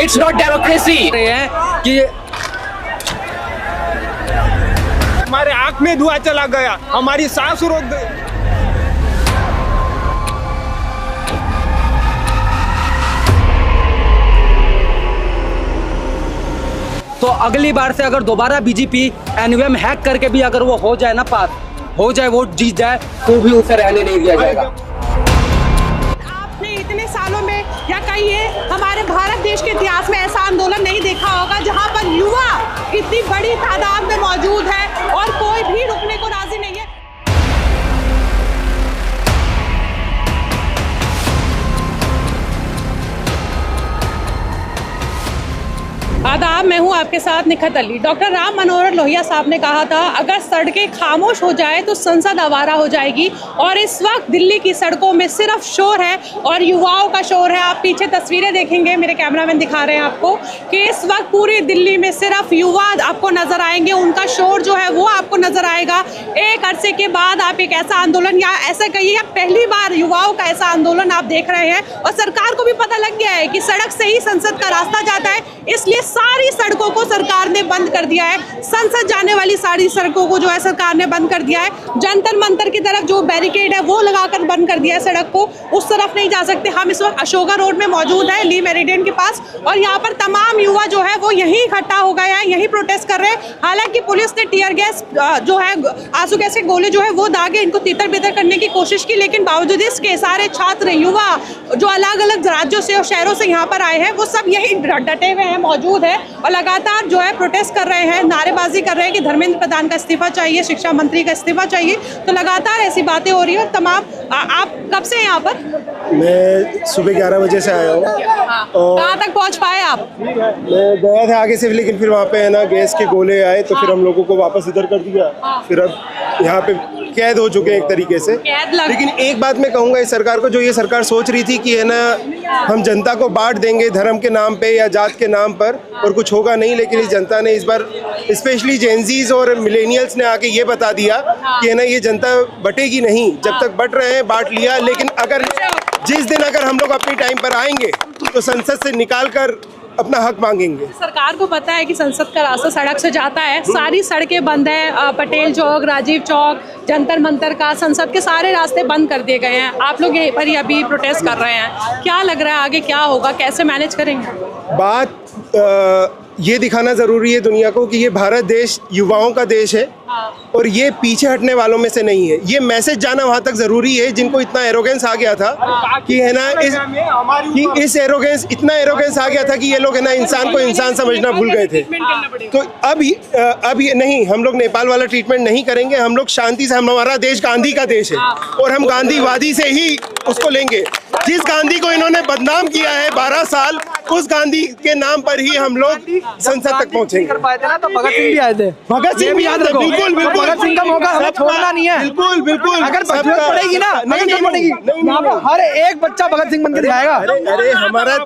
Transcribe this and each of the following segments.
It's not democracy कि हमारे आंख में धुआं चला गया, हमारी सांस रोक गई। तो अगली बार से अगर दोबारा बीजेपी एनवीएम हैक करके भी अगर वो हो जाए ना, पास हो जाए, वोट जीत जाए, तो भी उसे रहने नहीं दिया जाएगा। आपने इतने सालों में या कहिए हमारे भारत देश के इतिहास में ऐसा आंदोलन नहीं देखा होगा जहां पर युवा इतनी बड़ी तादाद में मौजूद है और कोई भी रुकने को राजी नहीं है। आदाब, मैं हूं आपके साथ निखत अली। डॉक्टर राम मनोहर लोहिया साहब ने कहा था अगर सड़कें खामोश हो जाए तो संसद आवारा हो जाएगी, और इस वक्त दिल्ली की सड़कों में सिर्फ शोर है और युवाओं का शोर है। आप पीछे तस्वीरें देखेंगे, मेरे कैमरामैन दिखा रहे हैं आपको कि इस वक्त पूरी दिल्ली में सिर्फ युवा आपको नजर आएंगे, उनका शोर जो है वो आपको नजर आएगा। एक अरसे के बाद आप एक ऐसा आंदोलन, या ऐसा कहिए पहली बार युवाओं का ऐसा आंदोलन आप देख रहे हैं, और सरकार को भी पता लग गया है कि सड़क से ही संसद का रास्ता जाता है, इसलिए सारी सड़कों को सरकार ने बंद कर दिया है। संसद जाने वाली सारी सड़कों को जो है सरकार ने बंद कर दिया है। जंतर मंतर की तरफ जो बैरिकेड है वो लगाकर बंद कर दिया है सड़क को, उस तरफ नहीं जा सकते। हम इस वक्त अशोका रोड में मौजूद है, ली मेरिडियन के पास, और यहाँ पर तमाम युवा जो है वो यहीं इकट्ठा हो गए हैं, यहीं प्रोटेस्ट कर रहे हैं। हालांकि पुलिस ने टीयर गैस जो है, आंसू गैस के गोले जो है वो दागे, इनको तितर बितर करने की कोशिश की, लेकिन बावजूद इसके सारे छात्र युवा जो अलग अलग राज्यों से और शहरों से यहाँ पर आए हैं वो सब यही डटे हुए हैं, मौजूद है, और लगातार जो है प्रोटेस्ट कर रहे हैं, नारेबाजी कर रहे हैं कि धर्मेंद्र प्रधान का इस्तीफा चाहिए, शिक्षा मंत्री का इस्तीफा चाहिए। तो लगातार ऐसी बातें हो रही है। और तमाम आप कब से हैं यहाँ पर? मैं सुबह 11 बजे से आया हूँ। कहाँ तक पहुँच पाए आप? मैं गया था आगे से, लेकिन फिर वहाँ पे है ना गैस के गोले आए, तो फिर हम लोगों को वापस इधर कर दिया। फिर अब यहाँ पे कैद हो चुके हैं एक तरीके से। लेकिन एक बात मैं कहूँगा इस सरकार को, जो ये सरकार सोच रही थी कि है ना हम जनता को बांट देंगे धर्म के नाम पे या जात के नाम पर और कुछ होगा नहीं, लेकिन इस जनता ने इस बार स्पेशली जेनजीज और मिलेनियल्स ने आके ये बता दिया कि है ना ये जनता बटेगी नहीं, जब तक बट रहे हैं बांट लिया। लेकिन अगर जिस दिन अगर हम लोग अपनी टाइम पर आएंगे तो संसद से निकाल कर अपना हक मांगेंगे। सरकार को पता है कि संसद का रास्ता सड़क से जाता है, सारी सड़कें बंद है, पटेल चौक, राजीव चौक, जंतर मंतर का, संसद के सारे रास्ते बंद कर दिए गए हैं। आप लोग यहीं पर ही अभी प्रोटेस्ट कर रहे हैं, क्या लग रहा है आगे क्या होगा, कैसे मैनेज करेंगे? बात ये दिखाना जरूरी है दुनिया को कि ये भारत देश युवाओं का देश है और ये पीछे हटने वालों में से नहीं है। ये मैसेज जाना वहाँ तक जरूरी है जिनको इतना एरोगेंस आ गया था कि है ना इस एरोगेंस, इतना एरोगेंस आ गया था कि ये लोग है ना इंसान को इंसान समझना भूल गए थे। तो अब ये नहीं, हम लोग नेपाल वाला ट्रीटमेंट नहीं करेंगे। हम लोग शांति से, हमारा देश गांधी का देश है और हम गांधीवादी से ही उसको लेंगे। जिस गांधी को इन्होंने बदनाम किया है 12 साल, उस गांधी के नाम पर ही हम लोग संसद तक पहुंचेंगे। कर पाए थे ना, तो भगत सिंह भी आए थे। भगत सिंह भी याद रखो, बिल्कुल बिल्कुल। भगत सिंह का मौका हमें छोड़ना नहीं है, बिल्कुल बिल्कुल। अगर जरूरत पड़ेगी ना, अगर जरूरत पड़ेगी, यहाँ पे हर एक बच्चा भगत सिंह बनकर दिखाएगा। अरे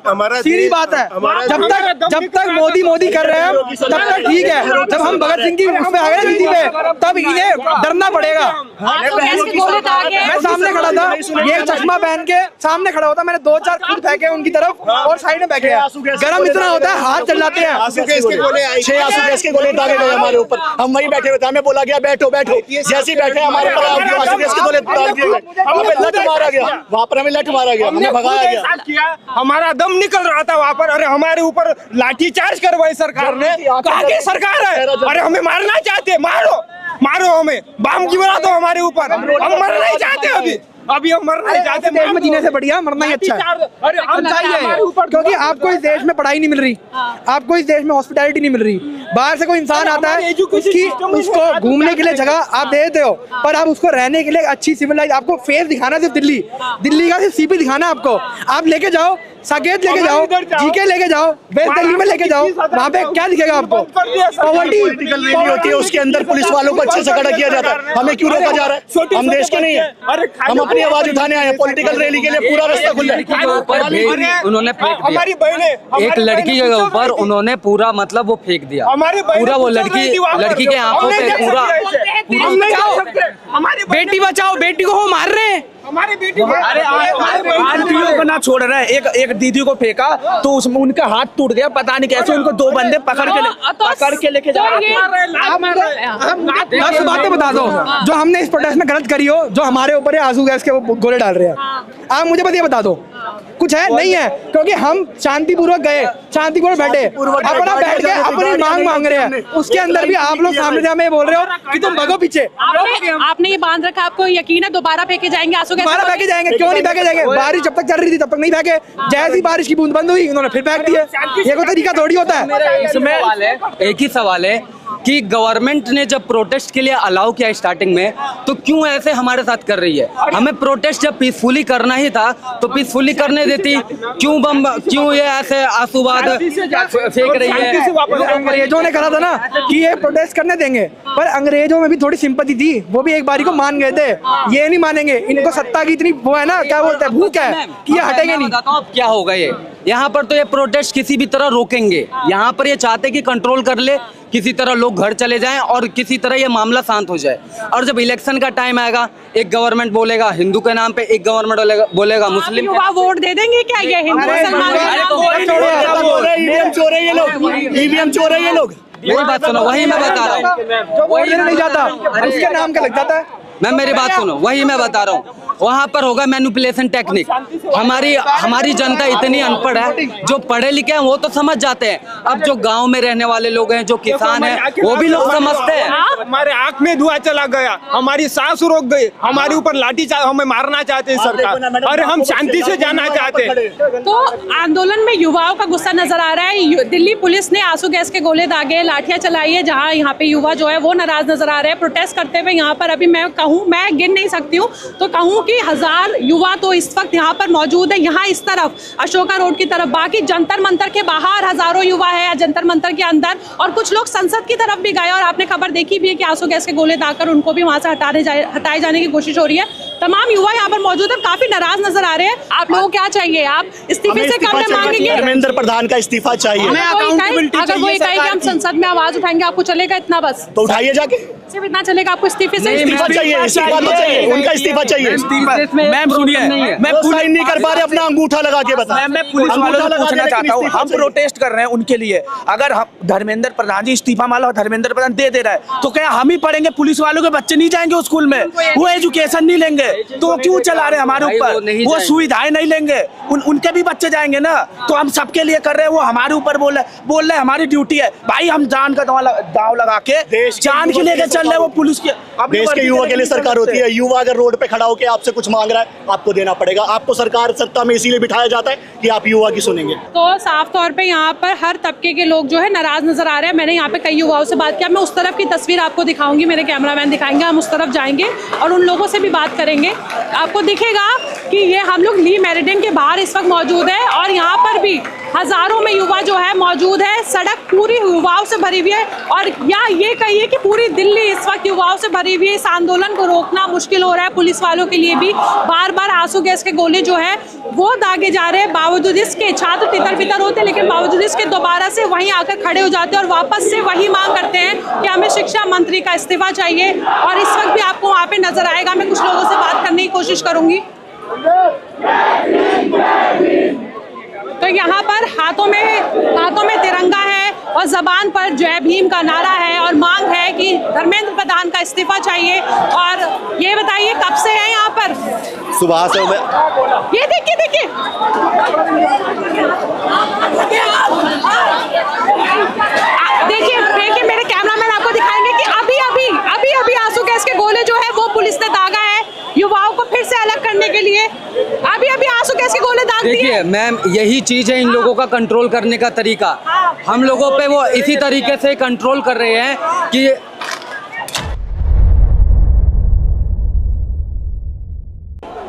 हमारा सीधी बात है, जब तक मोदी कर रहे हैं तब तक ठीक है। जब हम भगत सिंह की उसमें आ गए नीति पे, तब इन्हें डरना पड़ेगा। मैं सामने खड़ा था, ये चश्मा पहन के सामने खड़ा होता, मैंने 2-4 खुद फेंके उनकी तरफ और साइड में फेंके। गरम इतना होता है, हाथ चलाते हैं। 6 आंसू गैस के गोले दागे गए हमारे ऊपर, हम वहीं बैठे हुए थे, हमें बोला गया बैठो बैठो, जैसे ही बैठे हमारे ऊपर आंसू गैस के गोले डाल दिए गए, हमें लठ मारा गया, वहाँ पर हमें लठ मारा गया, हमें भगाया गया। हमारा दम निकल रहा था वहाँ पर। अरे हमारे ऊपर लाठी चार्ज करवाई सरकार ने, कहाँ की सरकार है? अरे हमें मारना चाहते, मारो मारो, हमें बम गिरा दो हमारे ऊपर, हम मरना नहीं चाहते। अभी हम मरना नहीं चाहते। देश में जीने से बढ़िया मरना ही अच्छा है। अरे क्योंकि आपको इस देश में पढ़ाई नहीं मिल रही, आपको इस देश में हॉस्पिटैलिटी नहीं मिल रही। बाहर से कोई इंसान आता है, उसको घूमने के लिए जगह आप दे देते हो, पर आप उसको रहने के लिए अच्छी सिविलाइज, आपको फेस दिखाना सिर्फ दिल्ली का सिर्फ सीपी दिखाना आपको। आप लेके जाओ, साकेत लेके जाओ, जीके लेके जाओ, वेस्ट दिल्ली में लेके जाओ, वहाँ पे क्या दिखेगा आपको? पॉवर्टी होती है, उसके अंदर पुलिस वालों को अच्छे से खड़ा किया जाता है। हमें क्यों रोका जा रहा है? हम देश के नहीं है, हम अपनी आवाज उठाने आए हैं। पॉलिटिकल रैली के लिए पूरा रास्ता खुला है। उन्होंने हमारी बहनें, एक लड़की के ऊपर उन्होंने पूरा मतलब वो फेंक दिया, पूरा वो लड़की के आंखों पे पूरा बेटी बचाओ, बेटी को वो मार रहे हैं। हमारी बेटी, अरे वीडियो बना कहाँ छोड़ रहे हैं। एक दीदी को फेंका तो उसमें उनका हाथ टूट गया, पता नहीं कैसे उनको 2 बंदे पकड़ के लेके जा रहे थे। 10 बातें बता दो जो हमने इस प्रोटेस्ट में गलत करी हो, जो हमारे ऊपर आंसू गैस के वो गोले डाल रहे हैं। आप मुझे बस ये बता दो कुछ है नहीं है, क्योंकि हम शांतिपूर्वक गए, शांतिपूर्वक बैठे, अपना बैठ के अपनी मांग मांग रहे हैं। उसके अंदर भी आप लोग सामने से हमें बोल रहे हो कि तुम भगो पीछे। आपने ये बांध रखा, आपको यकीन है दोबारा फेंके जाएंगे आंसू गैस? दोबारा फेंके जाएंगे, क्यों नहीं फेंके जाएंगे? बारिश जब तक चल रही थी तब तक नहीं फेंके, जैसी बारिश की बूंद बंद हुई उन्होंने फिर फेंक दिए। ये कोई तरीका थोड़ी होता है। इसमें एक ही सवाल है कि गवर्नमेंट ने जब प्रोटेस्ट के लिए अलाउ किया स्टार्टिंग में, तो क्यों ऐसे हमारे साथ कर रही है? हमें प्रोटेस्ट जब पीसफुली करना ही था तो पीसफुली करने देती, क्यों ये ऐसे आंसूबाद फेंक रही है? अंग्रेजों ने कहा था ना कि ये प्रोटेस्ट करने देंगे, पर अंग्रेजों में भी थोड़ी सिंपैथी थी, वो भी एक बारी को मान गए थे। ये नहीं मानेंगे, इनको सत्ता की इतनी वो है ना, क्या बोलते हैं, भूख है कि ये हटेंगे नहीं। अब क्या होगा ये यहाँ पर? तो ये प्रोटेस्ट किसी भी तरह रोकेंगे। यहाँ पर ये चाहते कि कंट्रोल कर ले, किसी तरह लोग घर चले जाएं और किसी तरह ये मामला शांत हो जाए। और जब इलेक्शन का टाइम आएगा, एक गवर्नमेंट बोलेगा हिंदू के नाम पे, एक गवर्नमेंट बोलेगा मुस्लिम। युवा वोट दे देंगे क्या ये हिंदू मुसलमान? ईवीएम चोर है ये लोग, ईवीएम चोर है ये लोग। मेरी बात सुनो, वही मैं बता रहा हूँ, वही नहीं जाता, उसके नाम का लग जाता है। मैं मेरी बात सुनो, वही मैं बता रहा हूँ। वहाँ पर होगा मैनिपुलेशन टेक्निक। हमारी जनता इतनी अनपढ़ है, जो पढ़े लिखे हैं वो तो समझ जाते हैं। अब जो गांव में रहने वाले लोग हैं, जो किसान हैं, वो भी लोग समझते हैं। हमारे आंख में धुआं चला गया, हमारी सांस रोक गई, हमारे ऊपर लाठी हमें मारना चाहते हैं सरकार, और हम शांति से जाना चाहते हैं। तो आंदोलन में युवाओं का गुस्सा नजर आ रहा है। दिल्ली पुलिस ने आंसू गैस के गोले दागे, लाठियां चलाई है, जहां यहाँ पे युवा जो है वो नाराज नजर आ रहे हैं प्रोटेस्ट करते हुए। यहाँ पर अभी मैं गिन नहीं सकती हूँ तो कहूँ कि 1000 युवा तो इस वक्त यहाँ पर मौजूद है। यहाँ इस तरफ अशोका रोड की तरफ, बाकी जंतर मंतर के बाहर हजारों युवा है, जंतर मंतर के अंदर, और कुछ लोग संसद की तरफ भी गए। और आपने खबर देखी भी है कि आंसू गैस के गोले दागकर उनको भी वहां से हटाए जाने की कोशिश हो रही है। तमाम युवा यहाँ पर मौजूद है, काफी नाराज नजर आ रहे हैं। आप लोगों को क्या चाहिए? आप इस्तीफे से कम मांगेंगे? धर्मेंद्र प्रधान का इस्तीफा चाहिए। अगर वो कहे कि हम संसद में आवाज उठाएंगे, आपको चलेगा इतना? बस तो उठाइए जाके, सिर्फ इतना चलेगा आपको? इस्तीफे से इस्तीफा चाहिए, इस्तीफा तो चाहिए, उनका इस्तीफा चाहिए। मैम सुनिए, मैं साइन नहीं कर पा रहे, अपना अंगूठा लगा के बता। मैं पुलिस वालों से पूछना चाहता हूँ, हम प्रोटेस्ट कर रहे हैं उनके लिए, अगर हम धर्मेंद्र प्रधान जी इस्तीफा माला धर्मेंद्र प्रधान दे रहा है तो क्या हम ही पढ़ेंगे? पुलिस वालों के बच्चे नहीं जाएंगे स्कूल में? वो एजुकेशन नहीं लेंगे तो क्यों चला रहे हमारे ऊपर? वो सुविधाएं नहीं लेंगे, उनके भी बच्चे जाएंगे ना। तो हम सबके लिए कर रहे हैं, वो हमारे ऊपर बोल रहे हमारी ड्यूटी है। भाई हम जान का दांव लगा के जान के लेके चल रहे, वो पुलिस के देश के युवा के लिए सरकार होती है। युवा अगर रोड पे खड़ा होकर आपसे कुछ मांग रहा है, आपको देना पड़ेगा। आपको सरकार सत्ता में इसीलिए बिठाया जाता है कि आप युवा की सुनेंगे। तो साफ तौर पे यहाँ पर हर तबके के लोग जो है नाराज नजर आ रहे हैं। मैंने यहाँ पे कई युवाओं से बात किया, मैं उस तरफ की तस्वीर आपको दिखाऊंगी, मेरे कैमरामैन दिखाएंगे, हम उस तरफ जाएंगे और उन लोगों से भी बात करेंगे। आपको दिखेगा कि ये हम लोग ली मेरिडियन के बाहर इस वक्त मौजूद है और यहाँ पर भी हजारों में युवा जो है मौजूद है। सड़क पूरी युवाओं से भरी हुई है और या ये कहिए कि पूरी दिल्ली इस वक्त युवाओं से भरी हुई है। इस आंदोलन को रोकना मुश्किल हो रहा है पुलिस वालों के लिए भी। बार बार आंसू गैस के गोले जो है वो दागे जा रहे हैं, बावजूद इसके छात्र तितर बितर होते, लेकिन बावजूद इसके दोबारा से वहीं आकर खड़े हो जाते हैं और वापस से वही मांग करते हैं कि हमें शिक्षा मंत्री का इस्तीफा चाहिए। और इस वक्त भी आपको वहाँ पे नजर आएगा, मैं कुछ लोगों से बात करने की कोशिश करूंगी। तो यहाँ पर हाथों में तिरंगा है और जबान पर जय भीम का नारा है और मांग है कि धर्मेंद्र प्रधान का इस्तीफा चाहिए। और ये बताइए कब से है यहाँ पर? सुबह से मैं ये देखिए देखिए मेरे कैमरामैन आपको दिखाएंगे कि अभी आंसू गैस के गोले जो है वो पुलिस ने दागा है युवाओं को फिर से अलग करने के लिए। अभी आंसू गैस के गोले दाग दिए। देखिए मैम, यही चीज है इन लोगों का कंट्रोल करने का तरीका। हम लोगों पे वो इसी तरीके से कंट्रोल कर रहे हैं कि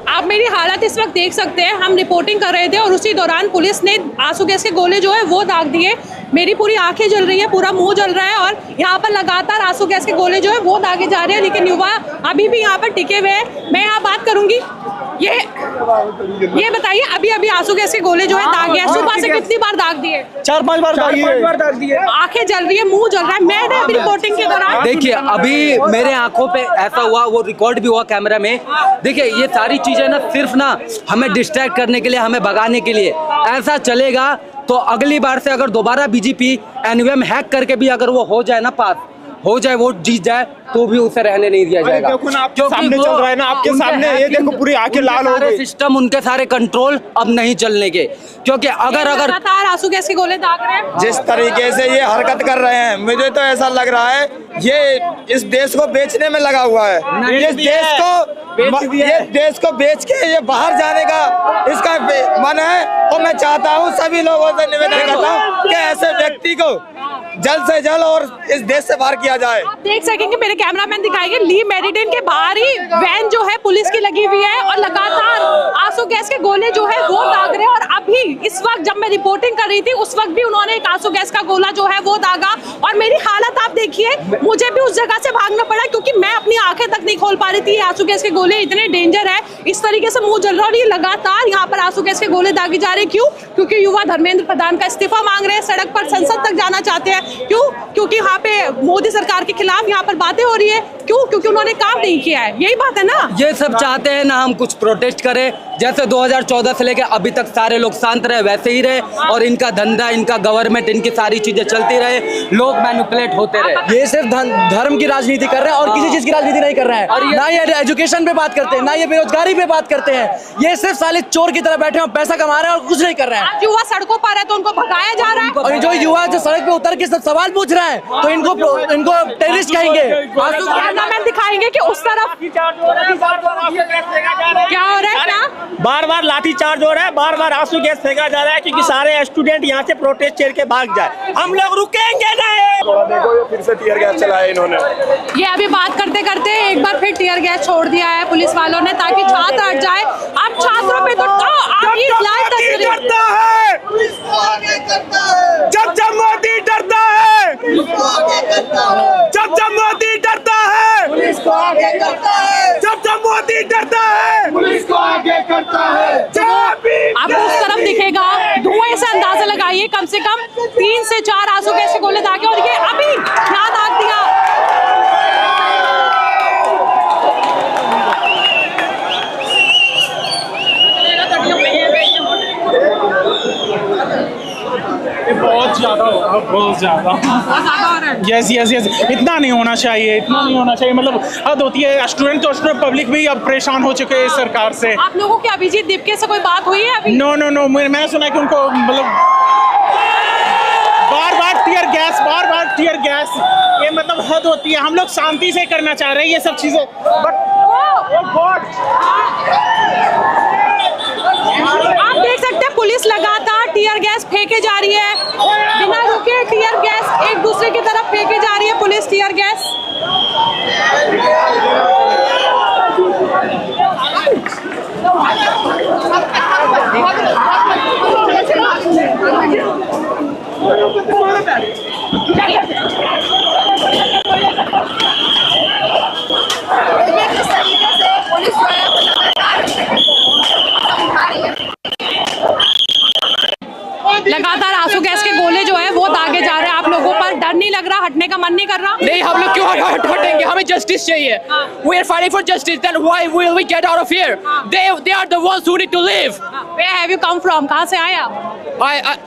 आप मेरी हालत इस वक्त देख सकते हैं। हम रिपोर्टिंग कर रहे थे और उसी दौरान पुलिस ने आंसू गैस के गोले जो है वो दाग दिए। मेरी पूरी आंखें जल रही है, पूरा मुंह जल रहा है और यहाँ पर लगातार आंसू गैस के गोले जो है वो दागे जा रहे हैं, लेकिन युवा अभी भी यहाँ पर टिके हुए हैं। मैं यहाँ बात करूंगी। ये बताइए, अभी अभी आंसू गैस के गोले जो है दाग गया, सुबह से कितनी बार दाग दिए? 4-5 बार दाग दिए। आंखें जल रही है, मुंह जल रहा है। मैंने अभी रिपोर्टिंग के दौरान देखिए, अभी मेरे आंखों पे ऐसा हुआ, वो रिकॉर्ड भी हुआ कैमरा में। देखिए, ये सारी चीजें ना सिर्फ ना हमें डिस्ट्रैक्ट करने के लिए, हमें भगाने के लिए। ऐसा चलेगा तो अगली बार से अगर दोबारा बीजेपी एनवीएम हैक करके भी अगर वो हो जाए ना, पास हो जाए, वोट जीत जाए, तो भी उसे रहने नहीं दिया जाएगा। देखो ना, आपके सामने चल रहा है ना, आपके सामने ये देखो, पूरी आंखें लाल हो गई। सिस्टम, उनके सारे कंट्रोल अब नहीं चलने के, क्योंकि अगर लगातार आंसू गैस के गोले दाग रहे हैं। जिस तरीके से ये हरकत कर रहे हैं, मुझे तो ऐसा लग रहा है ये इस देश को बेचने में लगा हुआ है। इस देश को बेच के ये बाहर जाने का इसका मन है। और मैं चाहता हूँ, सभी लोगों से निवेदन करता हूँ कि ऐसे व्यक्ति को जल्द से जल्द और इस देश से बाहर किया जाए। आप देख सकेंगे, मेरे कैमरामैन दिखाएंगे, ली मेरिडियन के बाहर ही वैन जो है पुलिस की लगी हुई है और लगातार आंसू गैस के गोले जो है वो दाग रहे हैं। और अभी इस वक्त जब मैं रिपोर्टिंग कर रही थी, उस वक्त भी उन्होंने एक आंसू गैस का गोला जो है वो दागा। और मेरी हालत आप देखिए, मुझे भी उस जगह से भागना पड़ा, क्योंकि मैं अपनी आंखें तक नहीं खोल पा रही थी। आंसू गैस के गोले इतने डेंजर है, इस तरीके से मुंह जल रहा है। और ये लगातार यहाँ पर आंसू गैस के गोले दागे जा रहे हैं। क्यों? क्योंकि युवा धर्मेंद्र प्रधान का इस्तीफा मांग रहे हैं, सड़क पर संसद तक जाना चाहते हैं। क्यों? क्योंकि यहाँ पे मोदी सरकार के खिलाफ यहाँ पर बातें हो रही है। क्यों? क्योंकि उन्होंने काम नहीं किया है। यही बात है ना। ये सब चाहते हैं ना हम कुछ प्रोटेस्ट करें, जैसे 2014 से लेकर अभी तक सारे लोग शांत रहे, वैसे ही रहे। और इनका धंधा, इनका गवर्नमेंट, इनकी सारी चीजें चलती रहे, लोग मैनिपुलेट होते रहे। ये सिर्फ धर्म की राजनीति कर रहे हैं और किसी चीज की राजनीति नहीं कर रहे हैं। ना ये एजुकेशन पे बात करते हैं, ना ये बेरोजगारी पे बात करते हैं। ये सिर्फ साले चोर की तरह बैठे हैं, पैसा कमा रहे हैं और कुछ नहीं कर रहे हैं। युवा सड़कों पर है तो उनको भगाया जा रहा है। और जो युवा जो सड़क पे उतर के सब सवाल पूछ रहे हैं, तो इनको टेररिस्ट कहेंगे। कैमरामैन दिखाएंगे कि उस तरफ क्या हो रहा है। क्या बार बार लाठी चार्ज हो रहा है, बार बार आंसू गैस फेंका जा रहा है, क्योंकि सारे स्टूडेंट यहाँ से प्रोटेस्ट छेड़ के भाग जाए। हम लोग रुकेंगे नहीं। देखो, ये फिर से टीयर गैस चलाया इन्होंने। ये अभी बात करते करते एक बार फिर टीयर गैस छोड़ दिया है पुलिस वालों ने, ताकि छात्र हट जाए। अब छात्रों पे तो जब मोदी डरता है, जब मोदी डरता है, जब मोदी डरता है, पुलिस को आगे करता है। आपको उस तरफ दिखेगा, धुएं से अंदाजा लगाइए, कम से कम 3 से 4 आंसू गैस के गोले दागे। और ये अभी यहाँ दाग दिया। बहुत ज्यादा होगा, बहुत ज्यादा। यस यस यस, इतना नहीं होना चाहिए, इतना नहीं होना चाहिए। मतलब हद होती है। स्टूडेंट तो स्टूडेंट, पब्लिक भी अब परेशान हो चुके हैं इस सरकार से। आप लोगों की अभिजीत दीपके से कोई बात हुई है अभी? नो नो नो, मैंने सुना है कि उनको मतलब बार बार टीयर गैस, ये मतलब हद होती है। हम लोग शांति से करना चाह रहे हैं ये सब चीजें, बट आप देख सकते हैं पुलिस लगातार टीयर गैस फेंके जा रही है, बिना रुके टीयर गैस एक दूसरे की तरफ फेंके जा रही है पुलिस टीयर गैस। लगातार आंसू गैस के गोले जो है वो दागे जा रहे हैं। आप लोगों पर डर नहीं लग रहा? हटने का मन नहीं कर रहा? नहीं, हम लोग क्यों हटेंगे? हमें जस्टिस चाहिए। We are fighting for justice. Then why will we get out of here? They are the ones who need to live. Where have you come from? कहाँ से आए आप?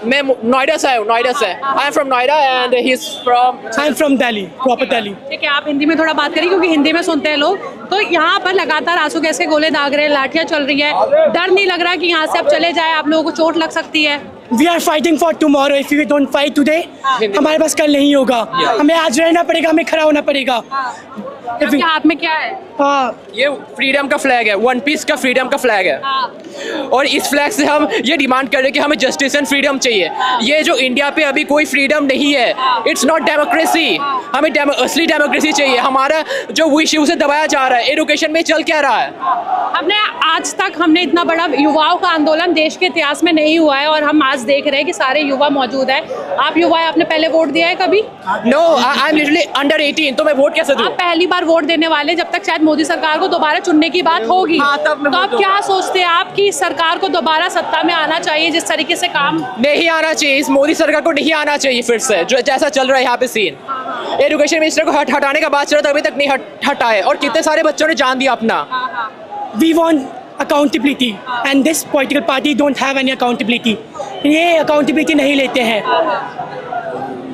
मैं नोएडा से आया हूँ, नोएडा से। I am from Noida and he's from. I am from Delhi, proper Delhi. ठीक है, आप हिंदी में थोड़ा बात करिए, क्योंकि हिंदी में सुनते हैं लोग। तो यहाँ पर लगातार आंसू गैस के गोले दाग रहे हैं, लाठियाँ चल रही है। डर नहीं लग रहा कि यहाँ से अब चले जाए, आप लोगों को चोट लग सकती है? We are fighting for tomorrow. If we don't fight today, हमारे पास कल नहीं होगा। हमें आज रहना पड़ेगा, हमें खड़ा होना पड़ेगा। आपके हाथ में क्या है? ये फ्रीडम का फ्लैग है, वन पीस का फ्रीडम का फ्लैग है। और इस फ्लैग से हम ये डिमांड कर रहे हैं कि हमें जस्टिस एंड फ्रीडम चाहिए। ये जो इंडिया पे अभी कोई फ्रीडम नहीं है, इट्स नॉट डेमोक्रेसी। हमें असली डेमोक्रेसी चाहिए। हमारा जो विश उसे दबाया जा रहा है। एजुकेशन में चल क्या रहा है? हमने आज तक हमने इतना बड़ा युवाओं का आंदोलन देश के इतिहास में नहीं हुआ है और हम आज देख रहे हैं कि सारे युवा मौजूद है। आप युवा हैं, आपने पहले वोट दिया है कभी? No, I am literally under 18, तो मैं वोट कैसे दूं? आप पहली बार वोट देने वाले, जब तक शायद मोदी सरकार को दोबारा चुनने की बात होगी। तो आप क्या सोचते हैं आप कि सरकार को दोबारा सत्ता में आना चाहिए? जिस तरीके से काम नहीं आना चाहिए, इस मोदी सरकार को नहीं आना चाहिए फिर से, जो जैसा चल रहा है यहाँ पे सीन। एजुकेशन मिनिस्टर को हटाने का बात चल रहा था, अभी तक नहीं हटा है और कितने सारे बच्चों ने जान दिया अपना। We want accountability and this political party don't have any accountability. ये accountability नहीं लेते हैं।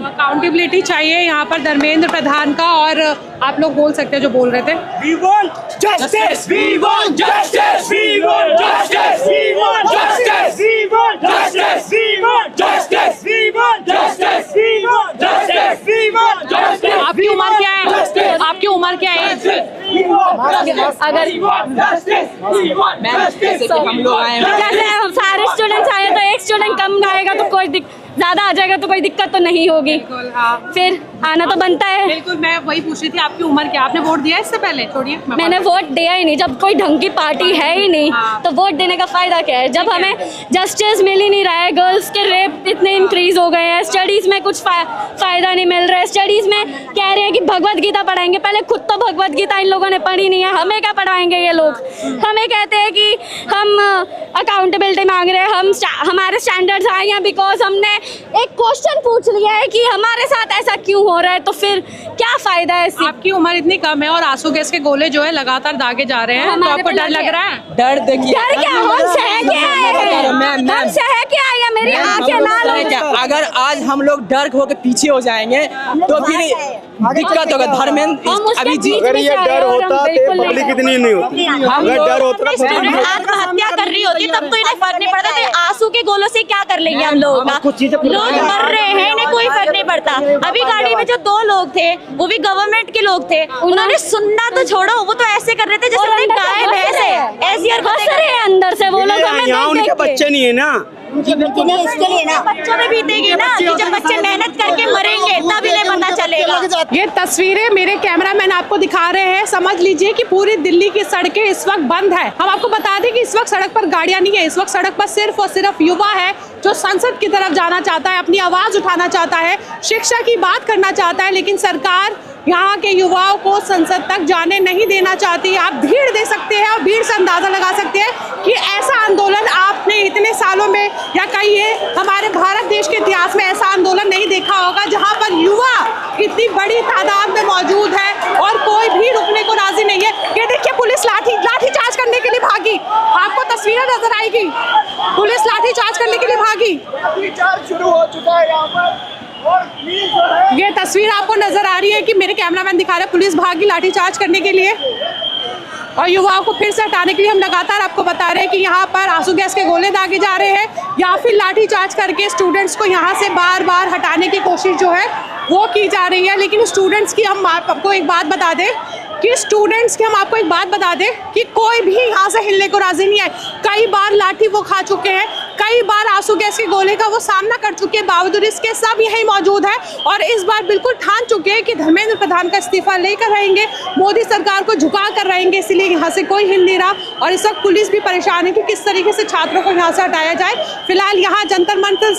अकाउंटेबिलिटी चाहिए यहाँ पर धर्मेंद्र प्रधान का। और आप लोग बोल सकते हैं जो बोल रहे थे। We want justice. We want justice. We want justice. We want justice. We want justice. We want justice. We want justice. We want justice. We want justice. आपकी उम्र क्या है? आपकी उम्र क्या है? अगर हम लोग आए जैसे सारे स्टूडेंट्स आए तो एक स्टूडेंट कम आएगा तो कोई ज़्यादा आ जाएगा तो कोई दिक्कत तो नहीं होगी। फिर आना तो बनता है। बिल्कुल, मैं वही पूछ रही थी आपकी उम्र क्या? आपने वोट दिया इससे पहले? छोड़िए, मैंने वोट दिया ही नहीं। जब कोई ढंग की पार्टी है ही नहीं तो वोट देने का फायदा क्या है? जब हमें जस्टिस मिल ही नहीं रहा है, गर्ल्स के रेप इतने इंक्रीज हो गए हैं, स्टडीज़ में कुछ फ़ायदा नहीं मिल रहा है। स्टडीज़ में कह रहे हैं कि भगवद गीता पढ़ाएंगे, पहले खुद तो भगवद गीता इन लोगों ने पढ़ी नहीं है, हमें क्या पढ़ाएंगे ये लोग? हमें कहते हैं कि हम अकाउंटेबिलिटी मांग रहे हैं, हमारे स्टैंडर्ड्स आए हैं बिकॉज हमने एक क्वेश्चन पूछ लिया है कि हमारे साथ ऐसा क्यों हो रहा है, तो फिर क्या फायदा है? आपकी उम्र इतनी कम है और आंसू गैस के गोले जो है लगातार दागे जा रहे हैं, तो आपको डर लग रहा है? डर देखिए, डर क्या? हम सह के आए हैं, हम सह के आए हैं, मेरी आंखें लाल हो गई। अगर आज हम लोग डर होकर पीछे हो जाएंगे तो फिर दिक्कत होगा। धर्मेंद्र अभी जी, अगर ये डर होता तो पब्लिक इतनी नहीं होती। अगर डर होता आत्महत्या कर रही होती तब तो इन्हें फर्क नहीं पड़ता। तो आंसू के गोलों से क्या कर लेंगे हम लोग? लोग मर रहे हैं, इन्हें कोई फर्क नहीं पड़ता। अभी गाड़ी में जो 2 लोग थे वो भी गवर्नमेंट के लोग थे, उन्होंने सुनना तो छोड़ो, वो तो ऐसे कर रहे थे जैसे गाय भैंस है, ऐसी हरकतें कर रहे हैं अंदर से वो लोग। यहाँ उनके बच्चे नहीं है ना, इसके लिए ना बच्चों में बीतेगी ना कि जब बच्चे मेहनत करके मरेंगे तब इन्हें पता चलेगा। ये तस्वीरें मेरे कैमरामैन आपको दिखा रहे हैं। समझ लीजिए कि पूरी दिल्ली की सड़कें इस वक्त बंद है। हम आपको बता दें कि इस वक्त सड़क पर गाड़ियां नहीं है, इस वक्त सड़क पर सिर्फ और सिर्फ युवा है जो संसद की तरफ जाना चाहता है, अपनी आवाज उठाना चाहता है, शिक्षा की बात करना चाहता है, लेकिन सरकार यहाँ के युवाओं को संसद तक जाने नहीं देना चाहती। आप भीड़ दे सकते हैं और भीड़ से अंदाजा लगा सकते हैं कि ऐसा आंदोलन आपने इतने सालों में या कहिए हमारे भारत देश के इतिहास में ऐसा आंदोलन नहीं देखा होगा जहाँ पर युवा इतनी बड़ी तादाद में मौजूद है और कोई भी रुकने को राजी नहीं है। ये देखिए, पुलिस लाठी चार्ज करने के लिए भागी। आपको तस्वीरें नजर आएगी, पुलिस लाठी चार्ज करने के लिए भागी। शुरू हो चुका है यहाँ पर। ये तस्वीर आपको नजर आ रही है कि मेरे कैमरामैन दिखा रहे हैं, पुलिस भागी लाठीचार्ज करने के लिए और युवाओं को फिर से हटाने के लिए। हम लगातार आपको बता रहे हैं कि यहाँ पर आंसू गैस के गोले दागे जा रहे हैं या फिर लाठीचार्ज करके स्टूडेंट्स को यहाँ से बार बार हटाने की कोशिश जो है वो की जा रही है। लेकिन स्टूडेंट्स की हम आपको एक बात बता दें कि कोई भी यहाँ से हिलने को राजी नहीं है। कई बार लाठी वो खा चुके हैं, कई बार आंसू गैस के गोले का वो सामना कर चुके हैं, बावजूद इसके सब यहीं मौजूद है और इस बार बिल्कुल ठान चुके हैं कि धर्मेंद्र प्रधान का इस्तीफा लेकर रहेंगे, मोदी सरकार को झुका कर रहेंगे। इसलिए यहाँ से कोई हिल नहीं रहा और इस वक्त पुलिस भी परेशान है कि किस तरीके से छात्रों को यहाँ से हटाया जाए। फिलहाल यहाँ जंतर मंतर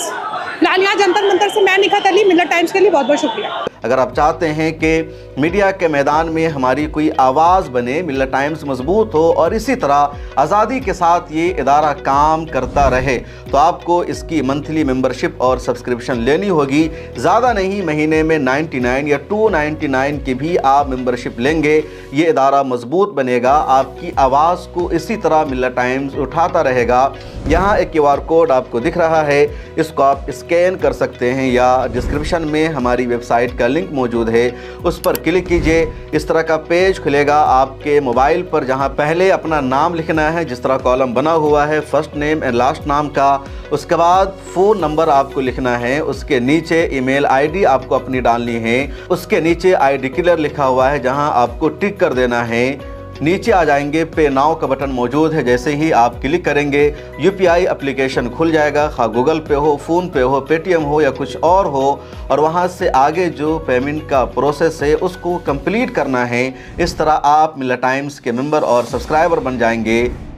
से मैं निखत अली, मिलर टाइम्स के लिए बहुत बहुत शुक्रिया। अगर आप चाहते हैं कि मीडिया के मैदान में हमारी कोई आवाज़ बने, मिलर टाइम्स मजबूत हो और इसी तरह आज़ादी के साथ ये इदारा काम करता रहे, तो आपको इसकी मंथली मेंबरशिप और सब्सक्रिप्शन लेनी होगी। ज़्यादा नहीं, महीने में 99 या 299 की भी आप मेंबरशिप लेंगे, ये इदारा मजबूत बनेगा, आपकी आवाज़ को इसी तरह मिलर टाइम्स उठाता रहेगा। यहाँ एक QR कोड आपको दिख रहा है, इसको आप स्कैन कर सकते हैं या डिस्क्रिप्शन में हमारी वेबसाइट का लिंक मौजूद है, उस पर क्लिक कीजिए। इस तरह का पेज खुलेगा आपके मोबाइल पर, जहां पहले अपना नाम लिखना है, जिस तरह कॉलम बना हुआ है फर्स्ट नेम एंड लास्ट नाम का, उसके बाद फ़ोन नंबर आपको लिखना है, उसके नीचे ईमेल आईडी आपको अपनी डालनी है, उसके नीचे आई डिक्लेयर लिखा हुआ है जहां आपको टिक कर देना है। नीचे आ जाएंगे, पे नाउ का बटन मौजूद है। जैसे ही आप क्लिक करेंगे UPI एप्लीकेशन खुल जाएगा, खा गूगल पे हो, फ़ोन पे हो, पेटीएम हो या कुछ और हो, और वहाँ से आगे जो पेमेंट का प्रोसेस है उसको कंप्लीट करना है। इस तरह आप मिल्लत टाइम्स के मेंबर और सब्सक्राइबर बन जाएंगे।